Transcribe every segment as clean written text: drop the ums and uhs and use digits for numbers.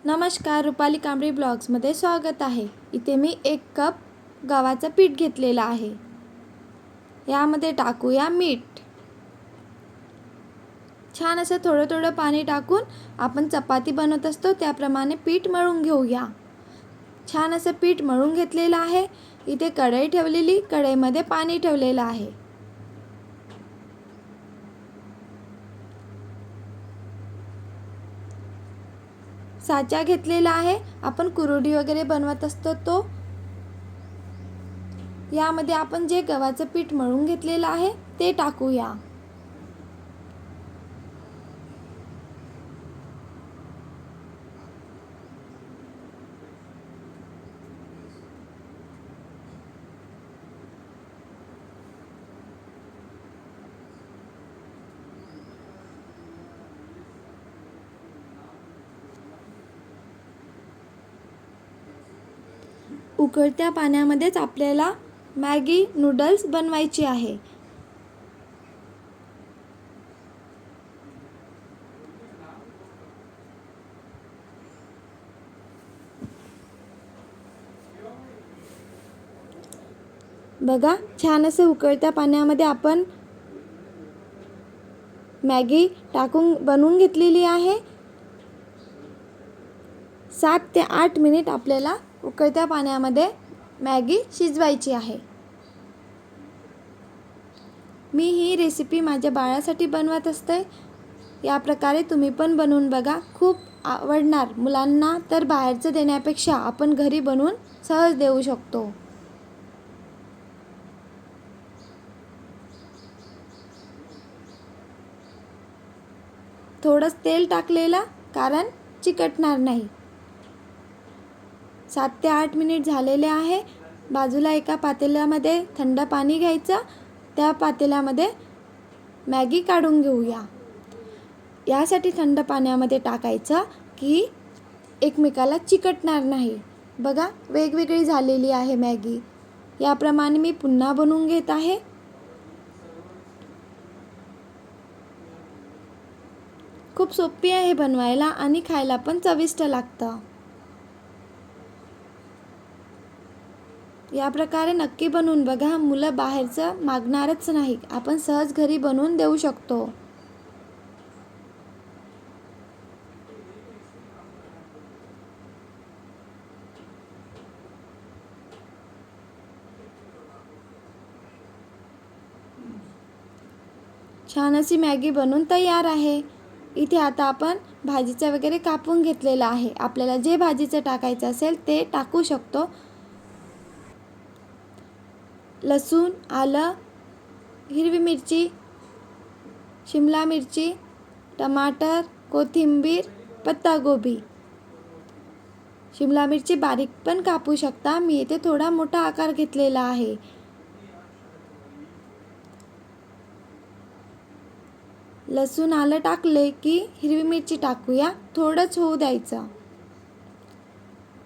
नमस्कार, रुपाली कांबळी ब्लॉग्समध्ये स्वागत आहे. इथे मी 1 कप गव्हाचं पीठ घेतलेलं आहे. यामध्ये टाकूया मीठ. छान असं थोडं थोडं पाणी टाकून आपण चपाती बनवत असतो त्याप्रमाणे पीठ मळून घेऊया. छान असं पीठ मळून घेतलेलं आहे. इथे कढई ठेवलेली, कढईमध्ये पाणी ठेवलेलं आहे. साचा घेतलेला आहे. आपण कुरडई वगैरे बनवत असतो तो. यामध्ये आपण जे गव्हाचं पीठ मळून घेतलेलं आहे ते टाकूया. उकळत्या पाण्यामध्येच आपल्याला मॅगी नूडल्स बनवायची आहे. बघा, छान असं उकळत्या पाण्यामध्ये आपण मॅगी टाकून बनवून घेतलेली आहे. 7 ते 8 मिनिट आपल्याला उकळत्या पाण्यामध्ये मॅगी शिजवायची आहे. मी ही रेसिपी माझ्या बाळासाठी बनवत असते. या प्रकारे तुम्ही पण बनवून बघा, खूप आवडणार मुलांना. तर बाहेरचं देण्यापेक्षा आपण घरी बनवून सहज देऊ शकतो. थोडंच तेल टाकलेलं, कारण चिकटणार नाही. 7 ते 8 मिनिट झालेले आहे. बाजूला एका पातेल्यामध्ये थंड पाणी घ्यायचं. त्या पातेल्यामध्ये मॅगी काढून घेऊया. यासाठी थंड पाण्यामध्ये टाकायचं की एकमेकाला चिकटणार नाही. बघा, वेगवेगळी झालेली आहे मॅगी. याप्रमाणे मी पुन्हा बनवून घेत आहे. खूप सोपी आहे बनवायला आणि खायला पण चविष्ट लागतं. या प्रकारे नक्की बनवून बघा. मुलं बाहेरचं मागणारच नाही. आपण सहज घरी बनवून देऊ शकतो. छान अशी मॅगी बनवून तयार आहे. इथे आता आपण भाजीचं वगैरे कापून घेतलेलं आहे. आपल्याला जे भाजीचं टाकायचं असेल ते टाकू शकतो. लसूण, आलं, हिरवी मिरची, शिमला मिरची, टमाटर, कोथिंबीर, पत्तागोबी. शिमला मिरची बारीक पण कापू शकता. मी इथे थोडा मोठा आकार घेतलेला आहे. लसूण आलं टाकले की हिरवी मिरची टाकूया. थोडंच होऊ द्यायचं.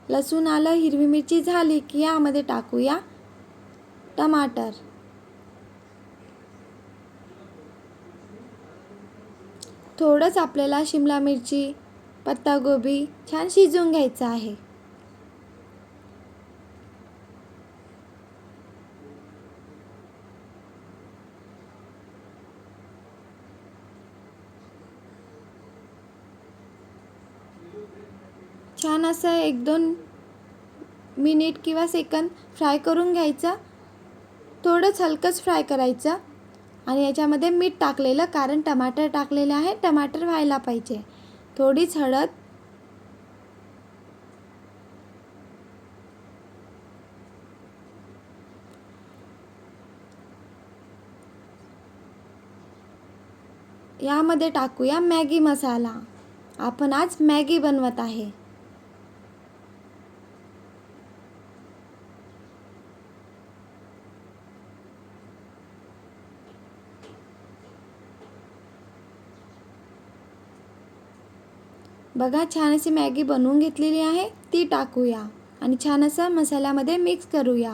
लसूण आलं हिरवी मिरची झाली की यामध्ये टाकूया टमाटर. थोडंच आपल्याला शिमला मिरची, पत्तागोबी छान शिजवून घ्यायचं आहे. छान असं 1-2 मिनिट किंवा सेकंद फ्राय करून घ्यायचं. थोडंच हलकंच फ्राय करायचं. आणि याच्यामध्ये मीठ टाकलेलं, कारण टमाटर टाकलेले आहे. टमाटर व्हायला पाहिजे. थोडीच हळद, यामध्ये टाकूया मॅगी मसाला. आपण आज मॅगी बनवत आहे. बघा, छान अशी मॅगी बनवून घेतलेली आहे. ती टाकूया आणि छान असं मसाल्यामध्ये मिक्स करूया.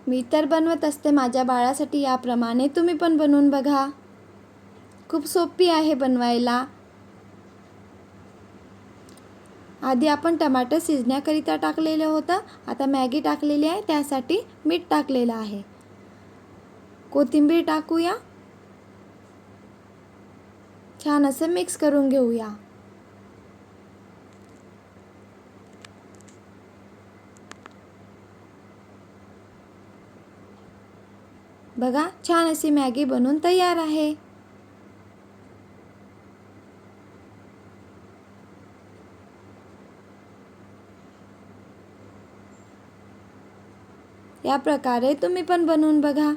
मी तर बनवत असते माझ्या बाळासाठी याप्रमाणे. तुम्ही पण बनवून बघा. खूप सोपी आहे बनवायला. आधी आपण टमाटर शिजण्याकरिता टाकलेलं होतं. आता मॅगी टाकलेली आहे, त्यासाठी मीठ टाकलेलं आहे. कोथिंबीर टाकूया. छान असं मिक्स करून घेऊया. बघा, छान अशी मॅगी बनवून तयार आहे. या प्रकारे तुम्ही पण बनवून बघा.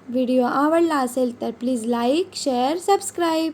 व्हिडिओ आवडला असेल तर please like, share, subscribe.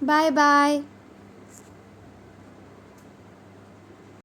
Bye bye.